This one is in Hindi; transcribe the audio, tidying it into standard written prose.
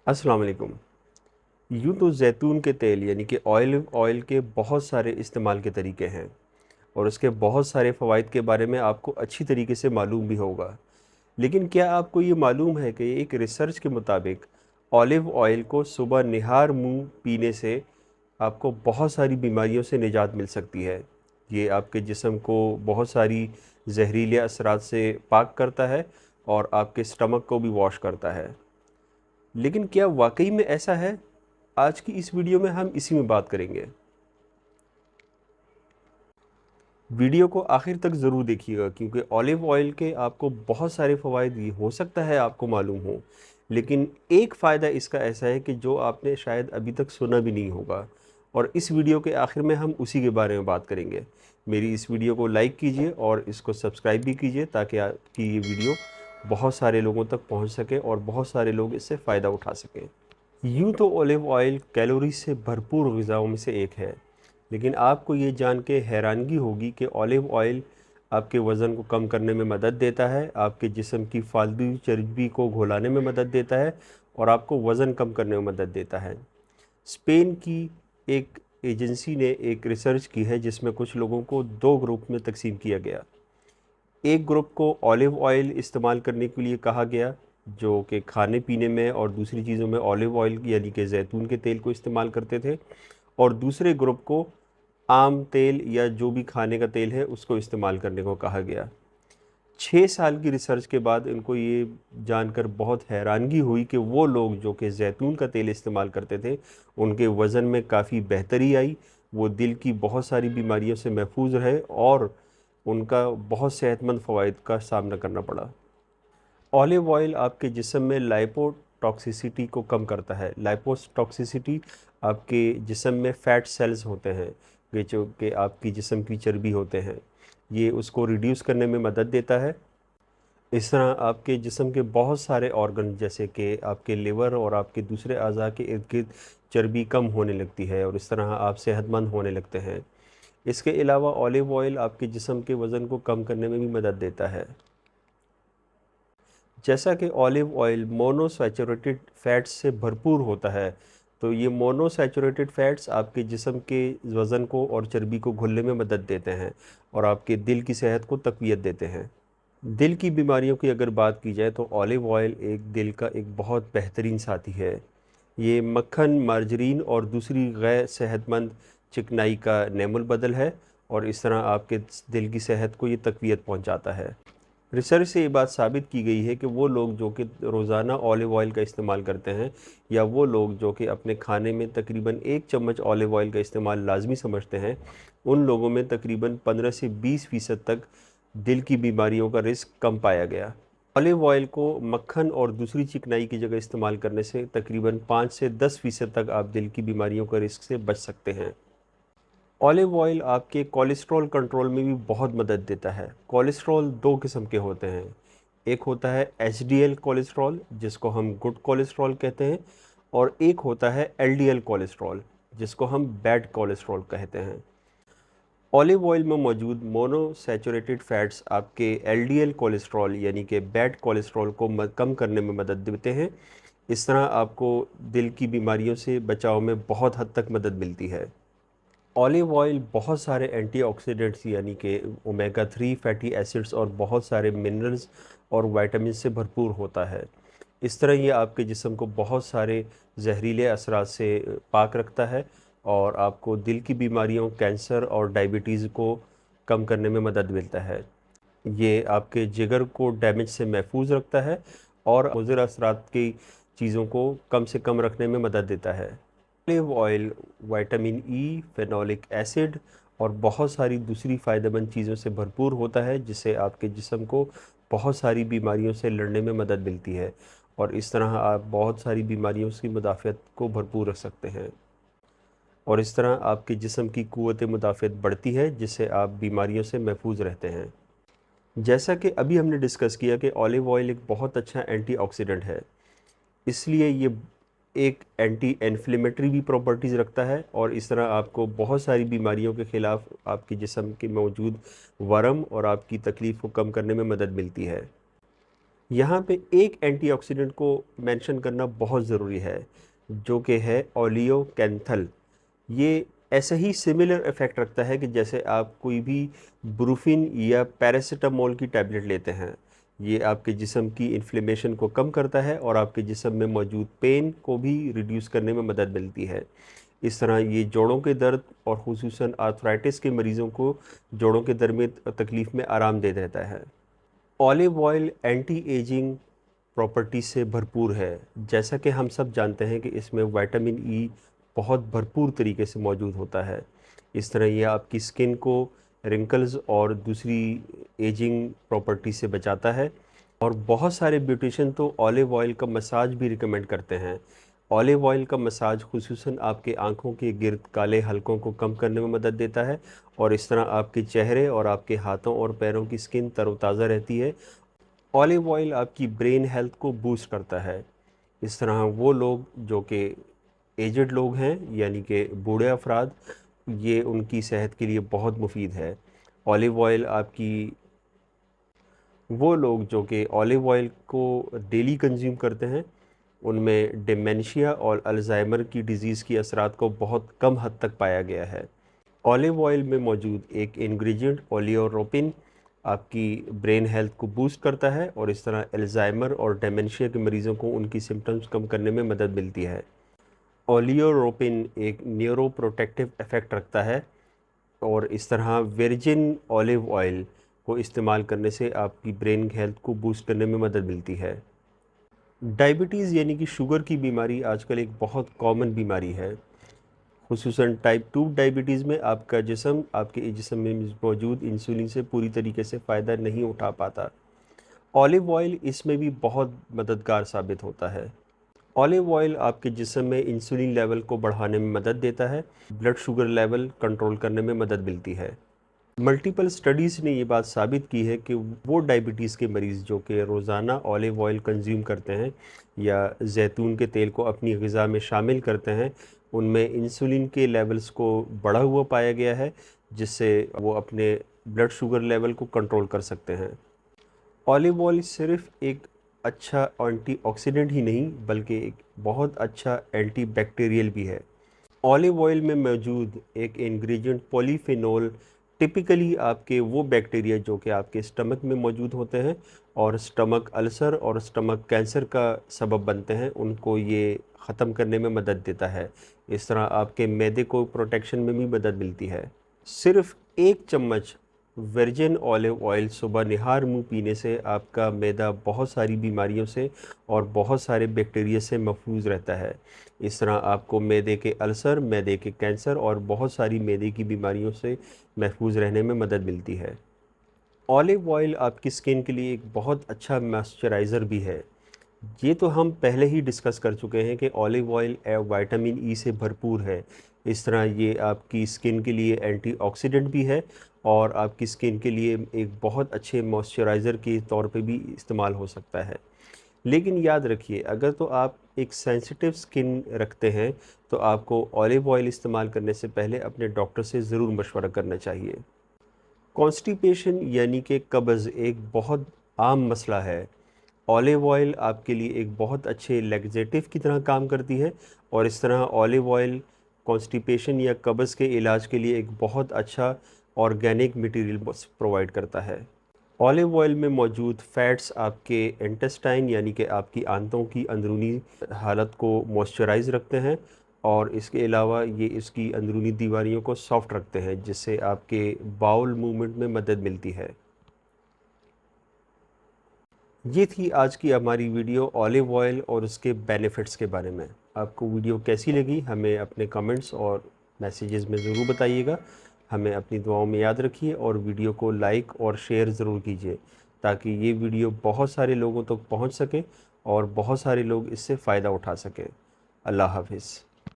अस्सलाम वालेकुम। यूँ तो ज़ैतून के तेल यानी कि ऑलिव ऑयल के बहुत सारे इस्तेमाल के तरीके हैं और उसके बहुत सारे फ़वाइद के बारे में आपको अच्छी तरीके से मालूम भी होगा। लेकिन क्या आपको ये मालूम है कि एक रिसर्च के मुताबिक ऑलिव ऑयल को सुबह निहार मुँह पीने से आपको बहुत सारी बीमारियों से निजात मिल सकती है। ये आपके जिस्म को बहुत सारी ज़हरीले असरात से पाक करता है और आपके स्टमक को भी वॉश करता है। लेकिन क्या वाक़ई में ऐसा है? आज की इस वीडियो में हम इसी में बात करेंगे। वीडियो को आखिर तक ज़रूर देखिएगा क्योंकि ऑलिव ऑयल के आपको बहुत सारे फ़वाइद ये हो सकता है आपको मालूम हो, लेकिन एक फ़ायदा इसका ऐसा है कि जो आपने शायद अभी तक सुना भी नहीं होगा और इस वीडियो के आखिर में हम उसी के बारे में बात करेंगे। मेरी इस वीडियो को लाइक कीजिए और इसको सब्सक्राइब भी कीजिए ताकि आपकी ये वीडियो बहुत सारे लोगों तक पहुँच सके और बहुत सारे लोग इससे फ़ायदा उठा सकें। यूँ तो ऑलिव ऑयल कैलोरी से भरपूर ग़िज़ाओं में से एक है, लेकिन आपको ये जान के हैरानगी होगी कि ऑलिव ऑयल आपके वज़न को कम करने में मदद देता है, आपके जिस्म की फालतू चर्बी को घुलाने में मदद देता है और आपको वज़न कम करने में मदद देता है। स्पेन की एक एजेंसी ने एक रिसर्च की है जिसमें कुछ लोगों को 2 ग्रुप में तक़सीम किया गया। एक ग्रुप को ऑलिव ऑयल इस्तेमाल करने के लिए कहा गया, जो कि खाने-पीने में और दूसरी चीज़ों में ऑलिव ऑयल यानी कि ज़ैतून के तेल को इस्तेमाल करते थे और दूसरे ग्रुप को आम तेल या जो भी खाने का तेल है, उसको इस्तेमाल करने को कहा गया। 6 साल की रिसर्च के बाद इनको ये जानकर बहुत हैरानगी हुई कि वो लोग जो कि ज़ैतून का तेल इस्तेमाल करते थे, उनके वज़न में काफ़ी बेहतरी आई, वो दिल की बहुत सारी बीमारियों से महफूज रहे और उनका बहुत सेहतमंद फ़वाइद का सामना करना पड़ा। ऑलिव ऑयल आपके जिस्म में लाइपोटॉक्सिसिटी को कम करता है। लाइपोटॉक्सिसिटी आपके जिस्म में फ़ैट सेल्स होते हैं, ये जो कि आपकी जिस्म की चर्बी होते हैं, ये उसको रिड्यूस करने में मदद देता है। इस तरह आपके जिस्म के बहुत सारे ऑर्गन जैसे कि आपके लिवर और आपके दूसरे अज़ा के इर्द-गिर्द चर्बी कम होने लगती है और इस तरह आप सेहतमंद होने लगते हैं। इसके अलावा ऑलिव ऑयल आपके जिस्म के वज़न को कम करने में भी मदद देता है। जैसा कि ऑलिव ऑयल मोनोसैचुरेटेड फ़ैट्स से भरपूर होता है, तो ये मोनोसैचुरेटेड फ़ैट्स आपके जिस्म के वज़न को और चर्बी को घुलने में मदद देते हैं और आपके दिल की सेहत को तक़वियत देते हैं। दिल की बीमारियों की अगर बात की जाए तो ऑलिव ऑयल एक दिल का एक बहुत बेहतरीन साथी है। ये मक्खन, मार्जरीन और दूसरी गैर सेहतमंद चिकनाई का नेमुल बदल है और इस तरह आपके दिल की सेहत को ये तक़वियत पहुँचाता है। रिसर्च से ये बात साबित की गई है कि वो लोग जो कि रोज़ाना ऑलिव ऑयल का इस्तेमाल करते हैं या वो लोग जो कि अपने खाने में तकरीबन 1 चम्मच ऑलिव ऑयल का इस्तेमाल लाज़मी समझते हैं, उन लोगों में तकरीबन 15 से 20% तक दिल की बीमारियों का रिस्क कम पाया गया। ऑलिव ऑयल को मक्खन और दूसरी चिकनाई की जगह इस्तेमाल करने से तकरीबन 5 से 10% तक आप दिल की बीमारियों का रिस्क से बच सकते हैं। ऑलिव ऑयल आपके कोलेस्ट्रॉल कंट्रोल में भी बहुत मदद देता है। कोलेस्ट्रॉल 2 किस्म के होते हैं। एक होता है एचडीएल कोलेस्ट्रॉल जिसको हम गुड कोलेस्ट्रॉल कहते हैं और एक होता है एलडीएल कोलेस्ट्रॉल जिसको हम बैड कोलेस्ट्रॉल कहते हैं। ऑलिव ऑयल में मौजूद मोनोसैचुरेटेड फैट्स आपके एलडीएल कोलेस्ट्रॉल यानी कि बैड कोलेस्ट्रॉल को कम करने में मदद देते हैं। इस तरह आपको दिल की बीमारियों से बचाव में बहुत हद तक मदद मिलती है। ऑलिव ऑयल बहुत सारे एंटीऑक्सीडेंट्स यानी कि ओमेगा 3 फैटी एसिड्स और बहुत सारे मिनरल्स और विटामिन से भरपूर होता है। इस तरह ये आपके जिस्म को बहुत सारे जहरीले असरात से पाक रखता है और आपको दिल की बीमारियों, कैंसर और डायबिटीज़ को कम करने में मदद मिलता है। ये आपके जिगर को डैमेज से महफूज रखता है और मुज़र असरात की चीज़ों को कम से कम रखने में मदद देता है। Olive oil vitamin E, phenolic acid और बहुत सारी दूसरी फ़ायदेमंद चीज़ों से भरपूर होता है जिससे आपके जिस्म को बहुत सारी बीमारियों से लड़ने में मदद मिलती है और इस तरह आप बहुत सारी बीमारियों की मुदाफ़ियत को भरपूर रख सकते हैं और इस तरह आपके जिस्म की क़ुव्वत मुदाफ़ियत बढ़ती है जिससे आप बीमारियों से महफूज रहते हैं। जैसा कि अभी हमने डिस्कस किया कि ऑलिव ऑयल एक बहुत अच्छा एंटीऑक्सीडेंट है, इसलिए ये एक एंटी इन्फ्लेमेटरी भी प्रॉपर्टीज़ रखता है और इस तरह आपको बहुत सारी बीमारियों के ख़िलाफ़ आपके जिस्म के मौजूद वरम और आपकी तकलीफ़ को कम करने में मदद मिलती है। यहाँ पे एक एंटीऑक्सीडेंट को मेंशन करना बहुत ज़रूरी है, जो कि है ओलियोकेंथल। ये ऐसा ही सिमिलर इफ़ेक्ट रखता है कि जैसे आप कोई भी ब्रूफिन या पैरासीटामोल की टैबलेट लेते हैं। ये आपके जिस्म की इन्फ्लेमेशन को कम करता है और आपके जिस्म में मौजूद पेन को भी रिड्यूस करने में मदद मिलती है। इस तरह ये जोड़ों के दर्द और खुसूसन आर्थराइटिस के मरीज़ों को जोड़ों के दर्द में तकलीफ़ में आराम दे देता है। Olive oil anti ageing property से भरपूर है। जैसा कि हम सब जानते हैं कि इसमें विटामिन ई बहुत भरपूर तरीके से मौजूद होता है। इस तरह ये आपकी स्किन को रिंकल्स और दूसरी एजिंग प्रॉपर्टी से बचाता है। और बहुत सारे ब्यूटिशियन तो ऑलिव ऑयल का मसाज भी रिकमेंड करते हैं। ऑलिव ऑयल का मसाज खुसूसन आपके आँखों के गिर्द काले हलकों को कम करने में मदद देता है और इस तरह आपके चेहरे और आपके हाथों और पैरों की स्किन तरोताज़ा रहती है। ऑलिव ऑयल आपकी ब्रेन हेल्थ को बूस्ट करता है। इस तरह वो लोग जो कि एजड लोग हैं, यानी कि बूढ़े अफराद, ये उनकी सेहत के लिए बहुत मुफीद है। ऑलिव ऑयल आपकी वो लोग जो कि ऑलिव ऑयल को डेली कंज्यूम करते हैं, उनमें डिमेंशिया और अल्जाइमर की डिज़ीज़ की असरात को बहुत कम हद तक पाया गया है। ऑलिव ऑयल में मौजूद एक इंग्रेडिएंट ओलियोरोपिन आपकी ब्रेन हेल्थ को बूस्ट करता है और इस तरह अल्जाइमर और डिमेंशिया के मरीज़ों को उनकी सिम्टम्स कम करने में मदद मिलती है। ओलियोरोपिन एक न्यूरोप्रोटेक्टिव इफ़ेक्ट रखता है और इस तरह वर्जिन ऑलिव ऑयल को इस्तेमाल करने से आपकी ब्रेन हेल्थ को बूस्ट करने में मदद मिलती है। डायबिटीज़ यानी कि शुगर की बीमारी आजकल एक बहुत कॉमन बीमारी है। खुसूसन टाइप 2 डायबिटीज़ में आपका जिस्म आपके जिस्म में मौजूद इंसुलिन से पूरी तरीके से फ़ायदा नहीं उठा पाता। ऑलिव ऑयल इसमें भी बहुत मददगार साबित होता है। ऑलिव ऑयल आपके जिस्म में इंसुलिन लेवल को बढ़ाने में मदद देता है, ब्लड शुगर लेवल कंट्रोल करने में मदद मिलती है। मल्टीपल स्टडीज़ ने ये बात साबित की है कि वो डायबिटीज़ के मरीज़ जो कि रोज़ाना ऑलिव ऑयल कंज्यूम करते हैं या जैतून के तेल को अपनी ग़िज़ा में शामिल करते हैं, उनमें इंसुलिन के लेवल्स को बढ़ा हुआ पाया गया है, जिससे वो अपने ब्लड शुगर लेवल को कंट्रोल कर सकते हैं। ऑलिव ऑयल सिर्फ़ एक अच्छा एंटीऑक्सीडेंट ही नहीं, बल्कि एक बहुत अच्छा एंटीबैक्टीरियल भी है। ऑलिव ऑयल में मौजूद एक इंग्रेडिएंट पॉलीफेनोल टिपिकली आपके वो बैक्टीरिया जो कि आपके स्टमक में मौजूद होते हैं और स्टमक अल्सर और स्टमक कैंसर का सबब बनते हैं, उनको ये ख़त्म करने में मदद देता है। इस तरह आपके मैदे को प्रोटेक्शन में भी मदद मिलती है। सिर्फ़ 1 चम्मच वर्जिन ऑलिव ऑयल सुबह निहार मुँह पीने से आपका मैदा बहुत सारी बीमारियों से और बहुत सारे बैक्टीरिया से महफूज रहता है। इस तरह आपको मैदे के अल्सर, मैदे के कैंसर और बहुत सारी मैदे की बीमारियों से महफूज रहने में मदद मिलती है। ऑलिव ऑयल आपकी स्किन के लिए एक बहुत अच्छा मॉइस्चराइज़र भी है। ये तो हम पहले ही डिस्कस कर चुके हैं कि ऑलिव ऑयल विटामिन ई से भरपूर है। इस तरह ये आपकी स्किन के लिए एंटीऑक्सीडेंट भी है और आपकी स्किन के लिए एक बहुत अच्छे मॉइस्चराइज़र के तौर पे भी इस्तेमाल हो सकता है। लेकिन याद रखिए, अगर तो आप एक सेंसिटिव स्किन रखते हैं, तो आपको ऑलिव ऑयल इस्तेमाल करने से पहले अपने डॉक्टर से ज़रूर मशवरा करना चाहिए। कॉन्स्टिपेशन यानी कि कब्ज़ एक बहुत आम मसला है। ऑलिव ऑयल आपके लिए एक बहुत अच्छे लैक्सेटिव की तरह काम करती है और इस तरह ऑलिव ऑयल कॉन्स्टिपेशन या कब्ज़ के इलाज के लिए एक बहुत अच्छा ऑर्गेनिक मटेरियल प्रोवाइड करता है। ऑलिव ऑयल में मौजूद फ़ैट्स आपके इंटेस्टाइन यानी कि आपकी आंतों की अंदरूनी हालत को मॉइस्चराइज़ रखते हैं और इसके अलावा ये इसकी अंदरूनी दीवारियों को सॉफ्ट रखते हैं, जिससे आपके बाउल मूवमेंट में मदद मिलती है। ये थी आज की हमारी वीडियो ऑलिव ऑयल और उसके बेनिफिट्स के बारे में। आपको वीडियो कैसी लगी हमें अपने कमेंट्स और मैसेजेस में ज़रूर बताइएगा। हमें अपनी दुआओं में याद रखिए और वीडियो को लाइक और शेयर ज़रूर कीजिए, ताकि ये वीडियो बहुत सारे लोगों तक पहुंच सके और बहुत सारे लोग इससे फ़ायदा उठा सकें। अल्लाह हाफ़िज़।